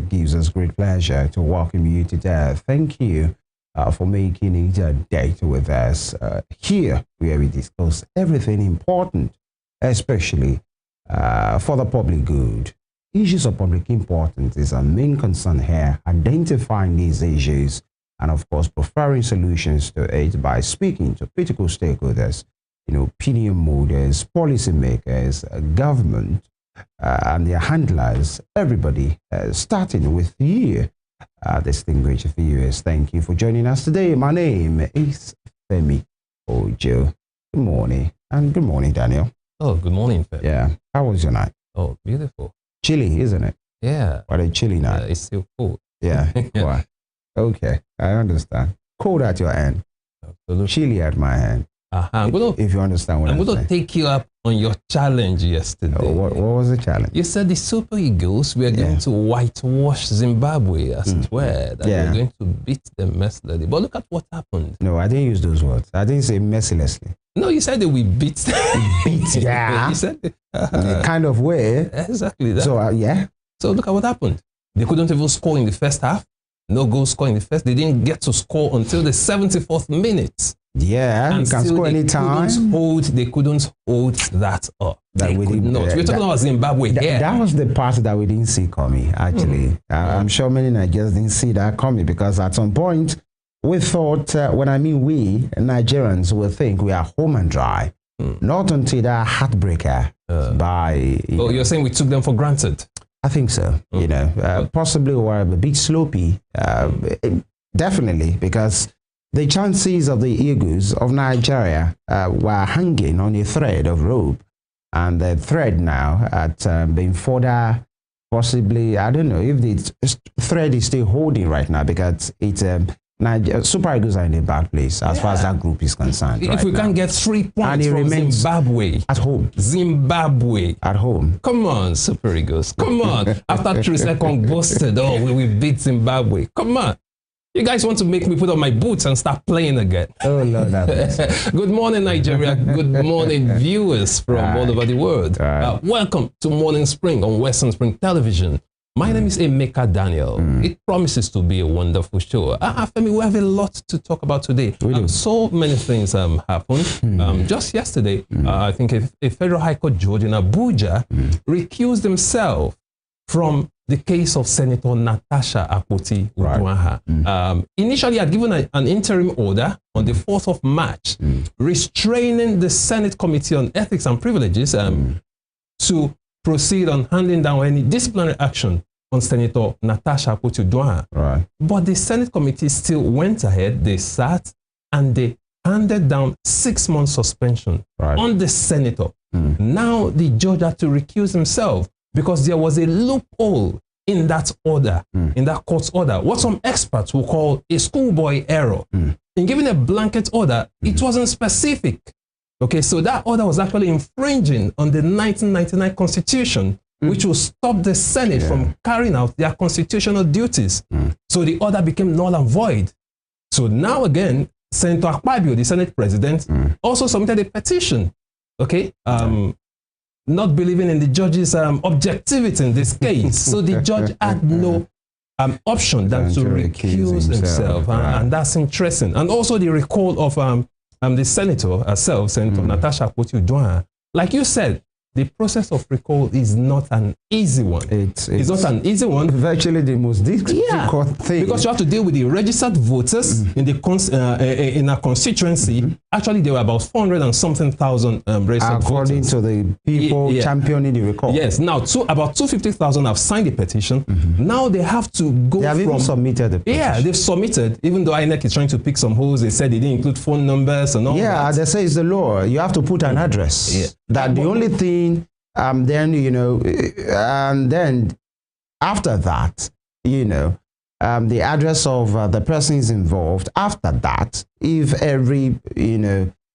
gives us great pleasure to welcome you today. Thank you for making it a date with us here where we discuss everything important, especially for the public good. Issues of public importance is our main concern here, identifying these issues and of course preferring solutions to it by speaking to critical stakeholders, opinion holders, policymakers, government, and their handlers, everybody, starting with you, distinguished viewers. Thank you for joining us today. My name is Femi Ojo. Good morning. And good morning, Daniel. Oh, good morning, Femi. Yeah. How was your night? Oh, beautiful. Chilly, isn't it? Yeah. What a chilly night. Yeah, it's still cold. Yeah. Why? Okay. I understand. Cold at your end. Absolutely. Chilly at my end. If you understand what I'm going to take you up on your challenge yesterday. Oh, what was the challenge? You said the Super Eagles were going to whitewash Zimbabwe, as it were, that they were going to beat them mercilessly. But look at what happened. No, I didn't use those words. I didn't say mercilessly. No, you said that we beat them. Beat, yeah. You said in a kind of way. Exactly that. So, yeah. So look at what happened. They couldn't even score in the first half. No goal score in the first. They didn't get to score until the 74th minute. Yeah, and you can score anytime. They couldn't hold that up. They could not. We're talking about Zimbabwe here. That was the part that we didn't see coming, actually. I'm sure many Nigerians didn't see that coming because at some point we thought, when I mean we, Nigerians will think we are home and dry. Not until that heartbreaker by... you're saying we took them for granted? I think so, possibly we're a bit sloppy, definitely, because the chances of the Eagles of Nigeria were hanging on a thread of rope, and the thread now had been further, possibly, I don't know if the thread is still holding right now because it's Super Eagles are in a bad place as far as that group is concerned. If we can't get 3 points from Zimbabwe at home, Zimbabwe at home, come on, Super Eagles, come on! After 3 seconds boasted, we beat Zimbabwe. Come on! You guys want to make me put on my boots and start playing again. Oh, Lord. Good morning, Nigeria. Good morning, viewers from all over the world. Welcome to Morning Spring on Western Spring Television. My name is Emeka Daniel. It promises to be a wonderful show. Femi, we have a lot to talk about today. So many things happened. Just yesterday, I think a federal high court judge in Abuja recused himself from the case of Senator Natasha Akpoti-Uduaghan. Initially, he had given an interim order on the 4th of March, restraining the Senate Committee on Ethics and Privileges to proceed on handing down any disciplinary action on Senator Natasha Akpoti-Uduaghan. But the Senate Committee still went ahead, they sat, and they handed down 6 months suspension on the senator. Now the judge had to recuse himself, because there was a loophole in that order, in that court's order, what some experts will call a schoolboy error. In giving a blanket order, it wasn't specific. Okay, so that order was actually infringing on the 1999 Constitution, which will stop the Senate from carrying out their constitutional duties. So the order became null and void. So now again, Senator Akpabio, the Senate President, also submitted a petition, not believing in the judge's objectivity in this case. So the judge had no option than to recuse himself. And that's interesting. And also the recall of the senator herself, Senator Natasha Akpoti-Uduaghan. Like you said, the process of recall is not an easy one. It's not an easy one. Virtually the most difficult thing. Because you have to deal with the registered voters in the in a constituency. Actually, there were about 400 and something thousand registered according voters. to the people championing the recall. Yes. Now, about 250,000 have signed the petition. Now they have to go. They have even submitted the petition. Yeah, they've submitted. Even though INEC is trying to pick some holes, they said they didn't include phone numbers and all that. Yeah, they say it's the law. You have to put an address. That the only thing. Then and then after that, the address of the persons involved. After that, if every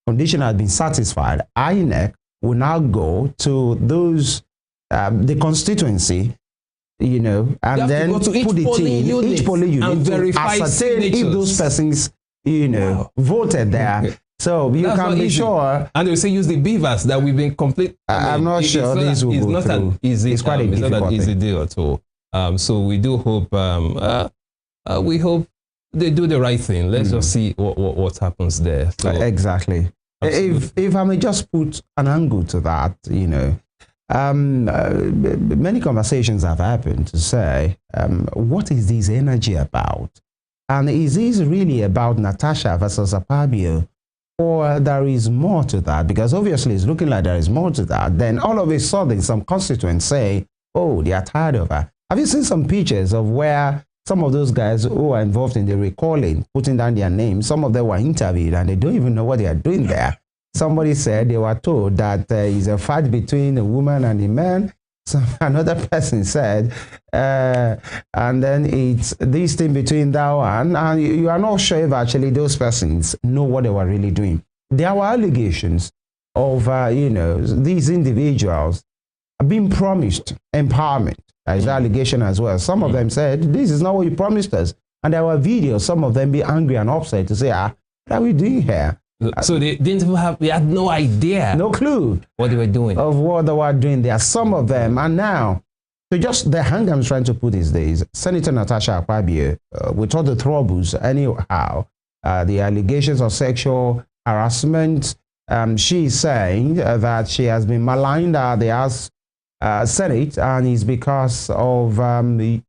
condition has been satisfied, INEC will now go to those the constituency, and then put it in each polling unit and verify ascertain if those persons voted there. So you can be sure. And they say use the beavers that we've been complete. I'm not sure these will go through. It's not an easy. It's quite a difficult easy deal at all. So we do hope, we hope they do the right thing. Let's just see what happens there. So, exactly. If I may just put an angle to that, you know, many conversations have happened to say, what is this energy about? And is this really about Natasha versus Akpabio? Or there is more to that? Because obviously it's looking like there is more to that. Then all of a sudden some constituents say, oh, they are tired of her. Have you seen some pictures of where some of those guys who are involved in the recalling, putting down their names, some of them were interviewed and they don't even know what they are doing there? Somebody said they were told that it's a fight between a woman and a man. Another person said, and then it's this thing between thou and you are not sure if actually those persons know what they were really doing. There were allegations of, you know, these individuals being promised empowerment. There is allegation as well. Some of them said, this is not what you promised us. And there were videos, some of them be angry and upset to say, what are we doing here? So they didn't have, they had no idea. No clue. What they were doing. Of what they were doing there. Some of them are now. So just the hang I'm trying to put these days, Senator Natasha Akpabio, with all the troubles anyhow, the allegations of sexual harassment, she is saying that she has been maligned at the House Senate, and it's because of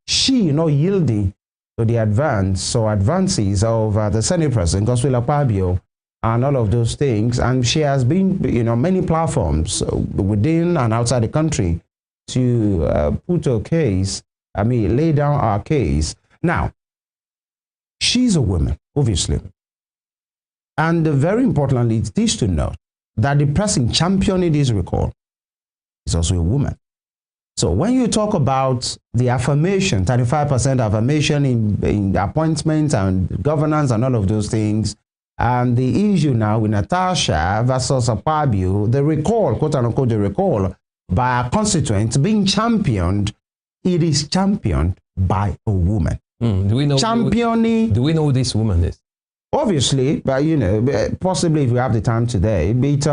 she not yielding to the advances of the Senate President, Godswill Akpabio, and all of those things. And she has been, you know, many platforms within and outside the country to put her case, lay down our case. Now, she's a woman, obviously. And very importantly, it is to note that the person championing this recall is also a woman. So when you talk about the affirmation, 35% affirmation in appointments and governance and all of those things, and the issue now with Natasha versus Akpabio, the recall, quote unquote, the recall by a constituent being championed, it is championed by a woman. Do we know? Championing. Do we know who this woman is? Obviously, but you know, possibly if we have the time today, it's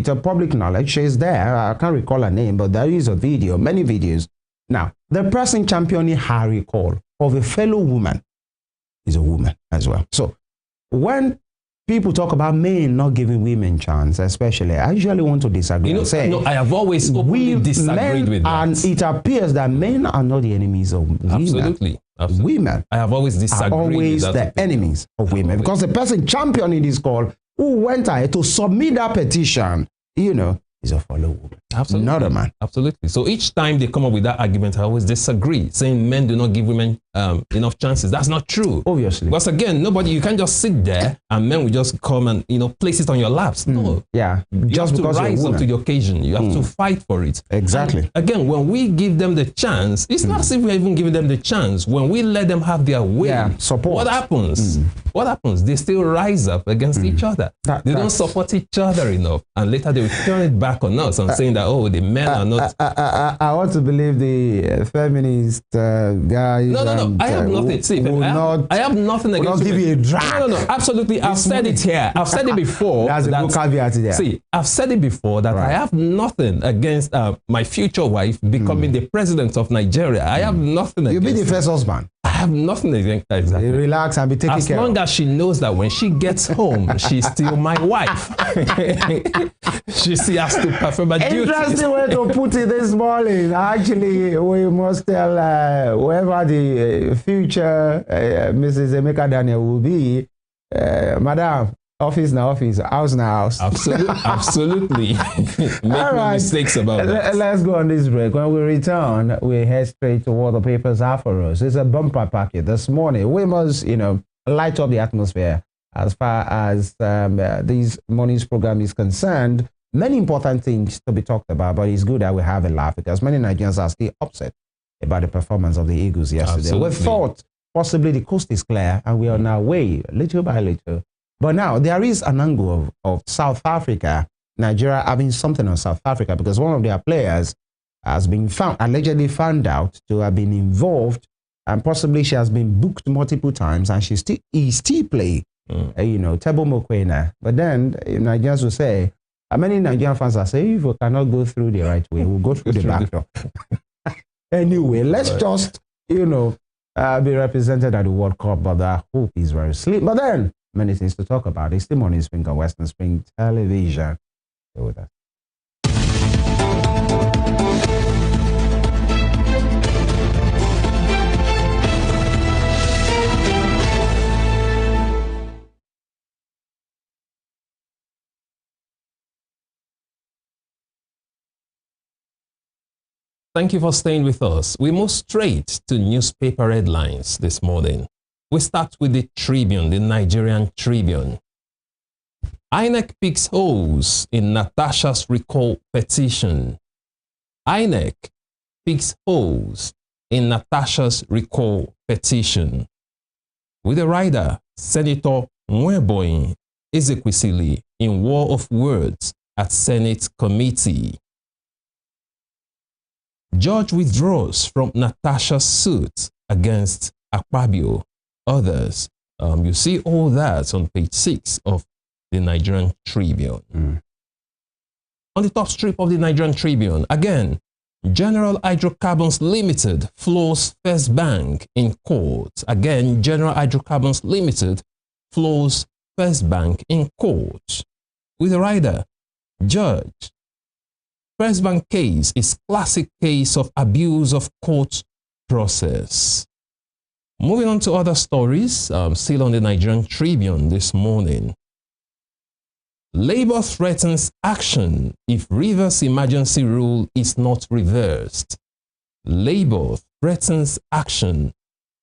a public knowledge. She's there. I can't recall her name, but there is a video, many videos. Now, the person championing her recall of a fellow woman is a woman as well. So when people talk about men not giving women chance, especially, I usually want to disagree. You know, say, I have always openly disagreed with that. And it appears that men are not the enemies of women. Absolutely. Women I have always disagreed are always with that the enemies of women. Because the person championing this call, who went ahead to submit that petition, you know, is a fellow woman. Absolutely. Not a man. Absolutely. So each time they come up with that argument, I always disagree, saying men do not give women enough chances. That's not true. Obviously. Because again, you can't just sit there and men will just come and, you know, place it on your laps. No. Yeah. Just because you rise up to the occasion. You have to fight for it. Exactly. And again, when we give them the chance, it's not as if we're even giving them the chance. When we let them have their way, support. What happens? What happens? They still rise up against each other. They don't support each other enough. And later they will turn it back on us and saying that, oh, the men are not. I want to believe the feminist guys. No. I have nothing. See, I have nothing against. Will not give you a drag. No. Absolutely. I've said it here. I've said it before. That's a good caveat there. See, I've said it before that I have nothing against my future wife becoming the president of Nigeria. I have nothing against. You'll be the first husband. I have nothing against. Exactly. Relax and be taken care of. As long as she knows that when she gets home, she's still my wife. She still has to perform her duties. Interesting way to put it this morning. Actually, we must tell whoever the future Mrs. Emeka Daniel will be, Madam, office now office, house now house. Absolutely. Make no mistakes about that. Let's go on this break. When we return, we head straight to what the papers have for us. It's a bumper packet this morning. We must, you know, light up the atmosphere as far as this morning's program is concerned. Many important things to be talked about, but it's good that we have a laugh because many Nigerians are still upset about the performance of the Eagles yesterday. Absolutely. We thought possibly the coast is clear and we are on our way little by little. But now there is an angle of South Africa, Nigeria having something on South Africa because one of their players has been allegedly found out to have been involved, and possibly she has been booked multiple times and is still playing, you know, Tebo Mokoena. But then Nigerians will say, many Nigerian fans are saying, if we cannot go through the right way, we'll go through the back door. Anyway, let's just be represented at the World Cup, but I hope he's very slim. But then, many things to talk about. It's still Morning Spring on Western Spring Television. Stay with us. Thank you for staying with us. We move straight to newspaper headlines this morning. We start with the Tribune, the Nigerian Tribune. INEC picks holes in Natasha's recall petition. INEC picks holes in Natasha's recall petition. With a rider, Senator Nweboin Ezekwesili in war of words at Senate committee. Judge withdraws from Natasha's suit against Akpabio. Others. You see all that on page 6 of the Nigerian Tribune. On the top strip of the Nigerian Tribune, again, General Hydrocarbons Limited floors First Bank in court. Again, General Hydrocarbons Limited floors First Bank in court. With a rider, Judge. First Bank case is classic case of abuse of court process. Moving on to other stories, still on the Nigerian Tribune this morning. Labour threatens action if Rivers emergency rule is not reversed. Labour threatens action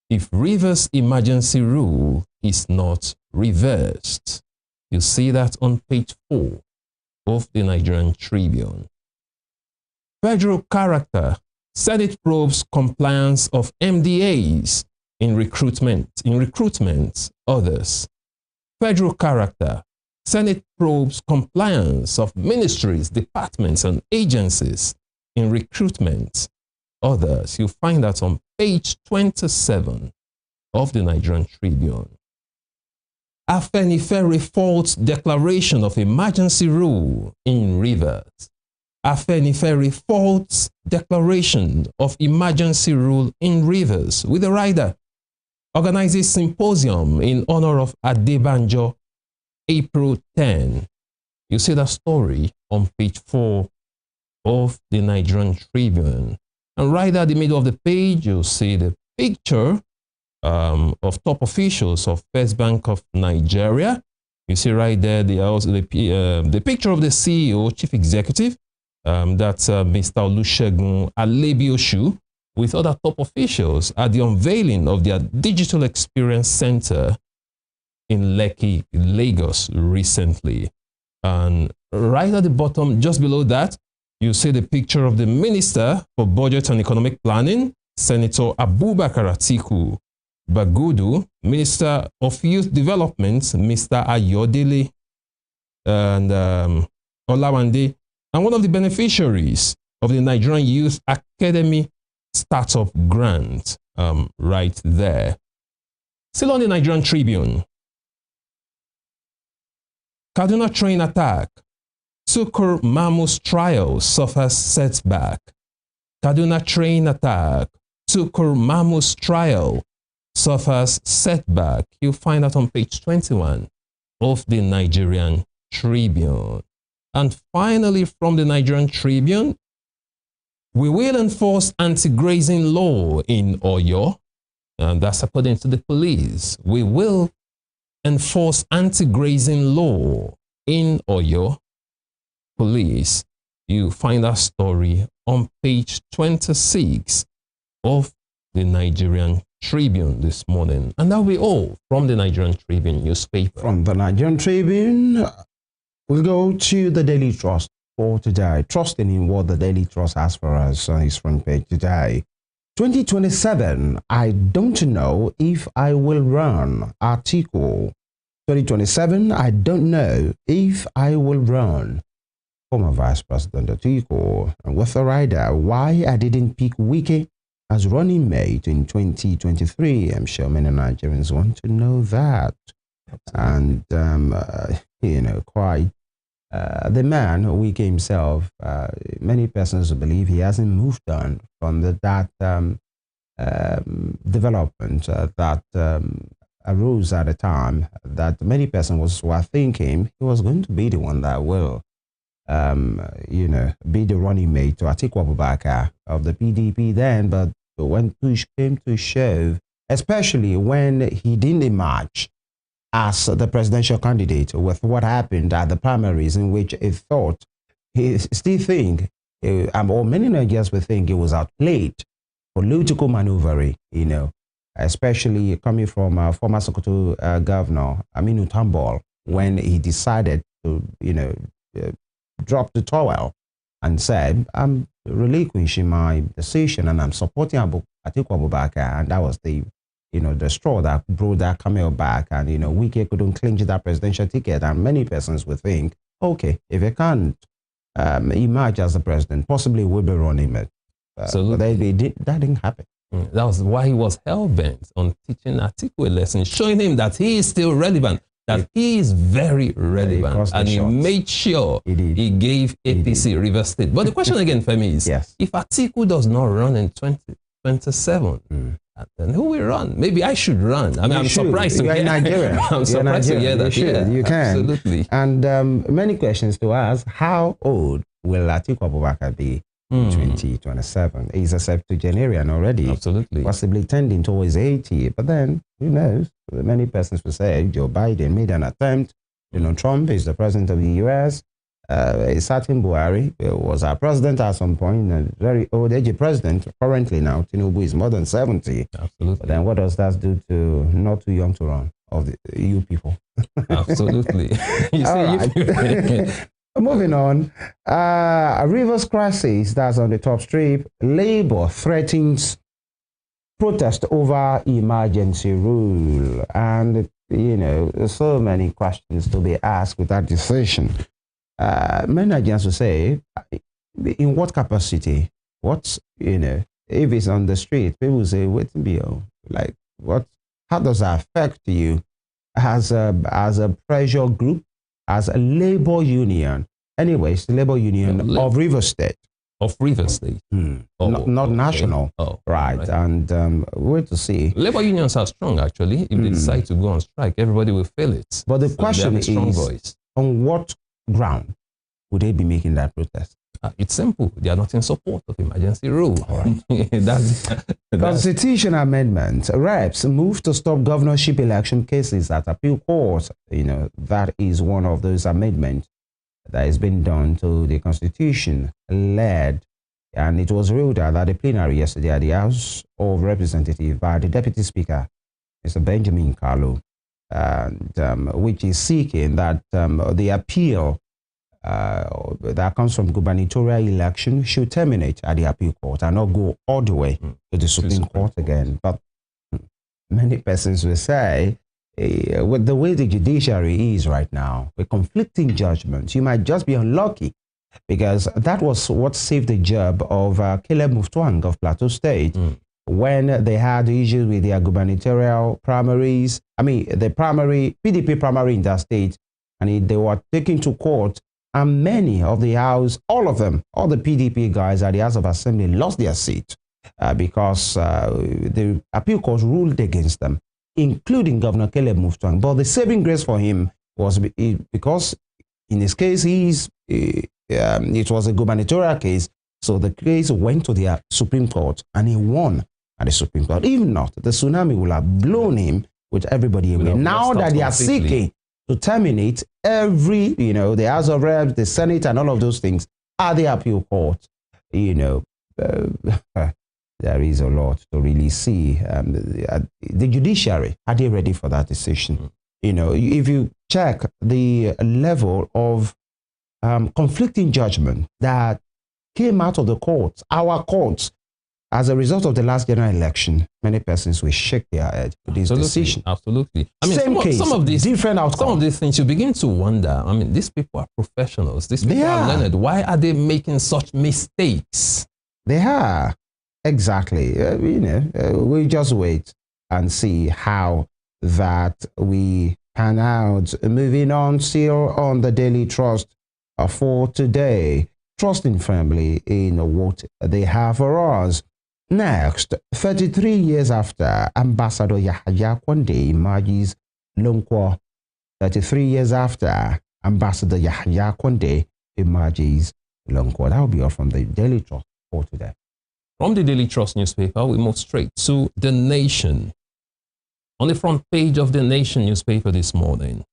if Rivers emergency rule is not reversed. You see that on page 4 of the Nigerian Tribune. Federal character, Senate probes compliance of MDAs in recruitment, others. Federal character, Senate probes compliance of ministries, departments, and agencies in recruitment, others. You find that on page 27 of the Nigerian Tribune. Afenifere faults declaration of emergency rule in Rivers. Afenifere faults declaration of emergency rule in Rivers. With a rider, organizes symposium in honor of Adebanjo, April 10. You see that story on page 4 of the Nigerian Tribune. And right at the middle of the page, you'll see the picture of top officials of First Bank of Nigeria. You see right there the picture of the CEO, chief executive, that's Mr. Olusegun Alebioshu, with other top officials at the unveiling of their Digital Experience Center in Lekki, Lagos recently. And right at the bottom, just below that, you see the picture of the Minister for Budget and Economic Planning, Senator Abubakar Atiku Bagudu, Minister of Youth Development, Mr. Ayodele and Olawande, and one of the beneficiaries of the Nigerian Youth Academy Startup Grant, right there. Still on the Nigerian Tribune. Kaduna train attack. Tukur Mamu's trial suffers setback. Kaduna train attack. Tukur Mamu's trial suffers setback. You'll find that on page 21 of the Nigerian Tribune. And finally, from the Nigerian Tribune, we will enforce anti-grazing law in Oyo. And that's according to the police. We will enforce anti-grazing law in Oyo. Police. You find that story on page 26 of the Nigerian Tribune this morning. And that'll be all from the Nigerian Tribune newspaper. From the Nigerian Tribune, we'll go to the Daily Trust for today. Trusting in what the Daily Trust has for us on its front page today. 2027, I don't know if I will run. Article. 2027, I don't know if I will run. Former Vice President Atiku. And with a rider, why I didn't pick Wike as running mate in 2023. I'm sure many Nigerians want to know that. And, you know, quite the man, Wike himself, many persons believe he hasn't moved on from that development that arose at a time that many persons were thinking he was going to be the one that will, be the running mate to Atiku Abubakar of the PDP then. But when push came to shove, especially when he didn't emerge as the presidential candidate with what happened at the primaries, in which he thought, he still think, or many Nigerians would think it was outplayed, political maneuvering, especially coming from former Sokoto governor Aminu Tambol, when he decided to, drop the towel and said, I'm relinquishing my decision and I'm supporting Atiku Abubakar. And that was the straw that brought that camel back. And, Wike couldn't clinch that presidential ticket. And many persons would think, okay, if he can't emerge as the president, possibly we'll be running it. But that didn't happen. That was why he was hell-bent on teaching Atiku a lesson, showing him that he is still relevant, that he is very relevant, and he made sure he gave APC Rivers State. But the question again for me is, yes, if Atiku does not run in 2027, then who will run? Maybe I should run. I mean, I'm surprised to hear Nigeria. I'm surprised to hear that. You can. Absolutely. And many questions to ask. How old will Atiku Abubakar be in 2027? He's a septuagenarian already. Absolutely. Possibly tending towards 80. But then, who knows? Many persons will say Joe Biden made an attempt. Trump is the president of the U.S. A certain Buhari was our president at some point, a very old age president. Currently now, Tinubu is more than 70. Absolutely. But then what does that do to not too young to run of you people? Absolutely. You see, Moving on, Rivers crisis, that's on the top strip. Labour threatens protest over emergency rule. And, so many questions to be asked with that decision. Many Nigerians will say, in what capacity? What's, if it's on the street, people will say, wait, like, what? How does that affect you as a pressure group, as a labor union? Anyways, the labor union of Rivers State. Of Rivers State. Not national. Right. And wait to see. Labor unions are strong, actually. If they decide to go on strike, everybody will feel it. But the question is, on what ground would they be making that protest? It's simple. They are not in support of emergency rule. All right. Constitution amendment. Reps move to stop governorship election cases at appeal court. That is one of those amendments that has been done to the Constitution, led, and it was ruled out at the plenary yesterday at the House of Representatives by the Deputy Speaker, Mr. Benjamin Kalu, and which is seeking that the appeal that comes from gubernatorial election should terminate at the appeal court and not go all the way to the Supreme Court again. But many persons will say, with the way the judiciary is right now, with conflicting judgments, you might just be unlucky, because that was what saved the job of Caleb Mutfwang of Plateau State when they had issues with their gubernatorial primaries. I mean, the PDP primary in that state, and they were taken to court. And many of the House, all of them, all the PDP guys at the House of Assembly lost their seat because the appeal court ruled against them, including Governor Caleb Mutfwang. But the saving grace for him was because in his case, it was a gubernatorial case. So the case went to the Supreme Court and he won at the Supreme Court. If not, the tsunami will have blown him with everybody away. Now that they are seeking to terminate every, the House of Reps, the Senate, and all of those things at the appeal court, there is a lot to really see. The judiciary, are they ready for that decision? If you check the level of conflicting judgment that came out of the courts, our courts, as a result of the last general election, many persons will shake their head with this decision. Absolutely. I mean, Same case, some of these different outcomes. Some of these things, you begin to wonder, I mean, these people are professionals. These people are learned. Why are they making such mistakes? They are. Exactly. We just wait and see how that we pan out. Moving on, still on the Daily Trust for today. Trusting firmly in what they have for us. Next, 33 years after Ambassador Yahya Konde emerges Lunkwo. 33 years after Ambassador Yahya Konde emerges Lunkwo. That will be all from the Daily Trust for today. From the Daily Trust newspaper, we move straight to The Nation. On the front page of The Nation newspaper this morning,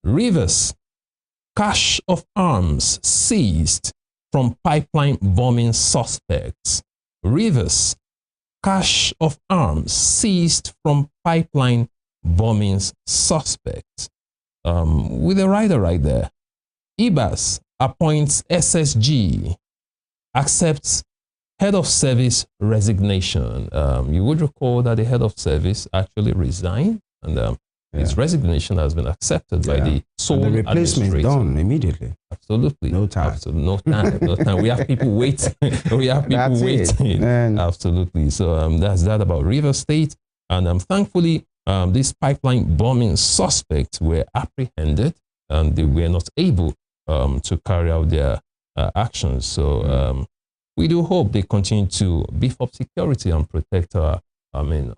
Rivers, cache of arms seized from pipeline bombing suspects. Rivers, cache of arms seized from pipeline bombing suspects. With a rider right there. IBAS appoints SSG, accepts head of service resignation. You would recall that the head of service actually resigned, and his resignation has been accepted by the sole and the replacement is done immediately. Absolutely. No time. Absolutely. No time. No time. We have people waiting. We have people That's waiting. And Absolutely. So that's that about River State. And thankfully, these pipeline bombing suspects were apprehended and they were not able to carry out their actions. So we do hope they continue to beef up security and protect our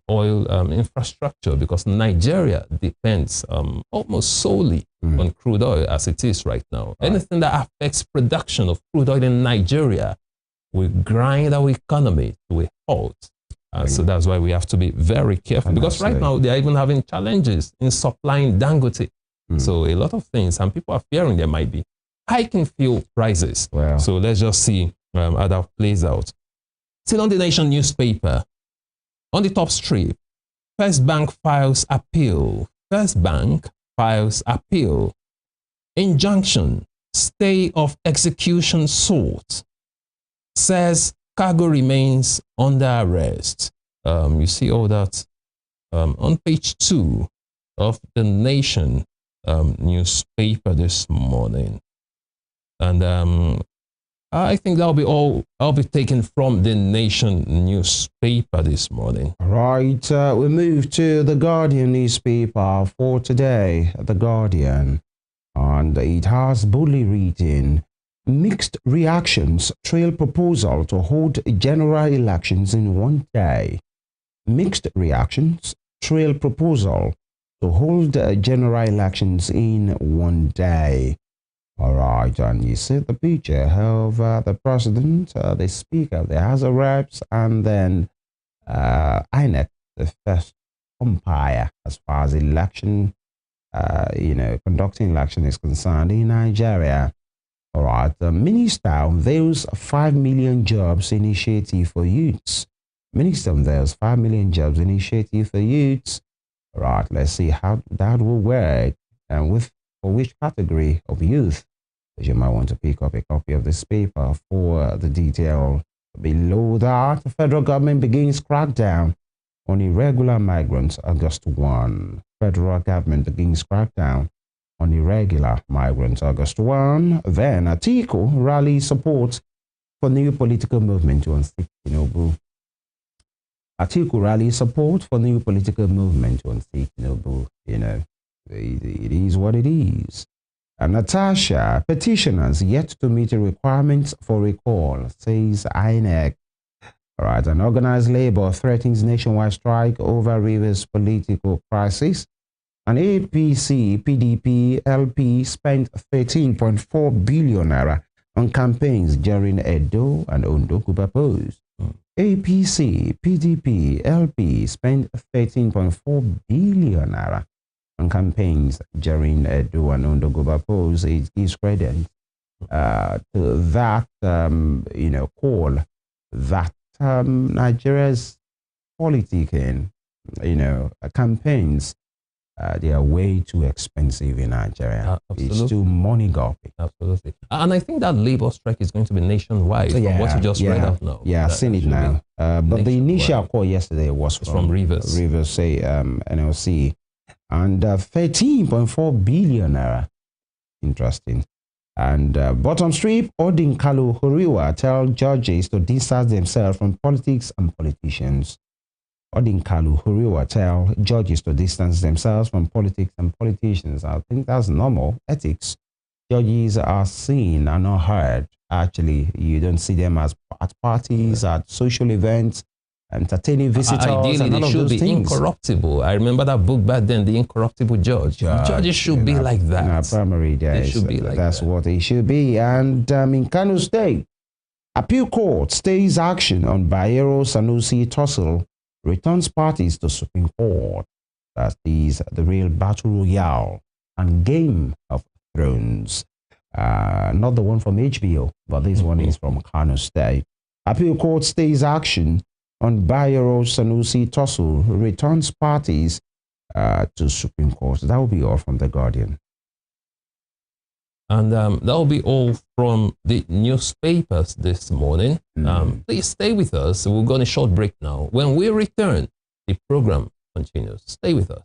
oil infrastructure, because Nigeria depends almost solely on crude oil as it is right now. Anything that affects production of crude oil in Nigeria will grind our economy to a halt. So that's why we have to be very careful, because right now they are even having challenges in supplying Dangote. So a lot of things, and people are fearing there might be hiking fuel prices. Wow. So let's just see how that plays out. Still on The Nation newspaper, on the top strip, First Bank files appeal. First Bank files appeal. Injunction, stay of execution sought. Says cargo remains under arrest. You see all that on page 2 of The Nation newspaper this morning. And I think that'll be all I'll be taking from The Nation newspaper this morning. Right, we move to The Guardian newspaper for today. The Guardian, and it has boldly written, mixed reactions trail proposal to hold general elections in one day. Mixed reactions trail proposal to hold general elections in one day. All right, and you see the picture of the president, the speaker, the House of Reps, and then INEC, the first umpire as far as election, conducting election is concerned in Nigeria. All right, the minister unveils 5 million jobs initiative for youths. Minister unveils 5 million jobs initiative for youths. All right, let's see how that will work and for which category of youth. You might want to pick up a copy of this paper for the detail. Below that, the federal government begins crackdown on irregular migrants August 1. Federal government begins crackdown on irregular migrants August 1. Then Atiku rally support for new political movement to unseat Tinubu. Atiku rally support for new political movement to unseat Tinubu. It is what it is. And Natasha, petitioners yet to meet the requirements for recall, says INEC. All right, an organized labor threatens nationwide strike over Rivers political crisis. An APC, PDP, LP spent 13.4 billion naira on campaigns during Edo and Ondo Kuba polls. APC, PDP, LP spent 13.4 billion naira on campaigns during Edo and Ondo Kuba polls. It gives credit to that, call that Nigeria's politicking, campaigns, they are way too expensive in Nigeria. It's too money gulping. Absolutely. And I think that labor strike is going to be nationwide from what you just read out now. Yeah, I've seen it now. But the initial call yesterday was from Rivers. Rivers, say, NLC. And 13.4 billion naira. Interesting. And bottom strip, Odinkalu Huriwa tell judges to distance themselves from politics and politicians. Odinkalu Huriwa tell judges to distance themselves from politics and politicians. I think that's normal ethics. Judges are seen and not heard. Actually, you don't see them at parties, at social events. entertaining visitors, ideally, and all they of should those be things. incorruptible. I remember that book back then, The Incorruptible Judge. Judges should be like that. In our primary days, they should be like that's that. what they should be. And in Kano State, Appeal Court stays action on Bayero Sanusi tussle, returns parties to Supreme Court. That is the real battle royale and Game of Thrones. Not the one from HBO, but this one is from Kano State. Appeal Court stays action on Bayero Sanusi tussle, returns parties to Supreme Court. That will be all from The Guardian. And that will be all from the newspapers this morning. Please stay with us. We're going to short break now. When we return, the program continues. Stay with us.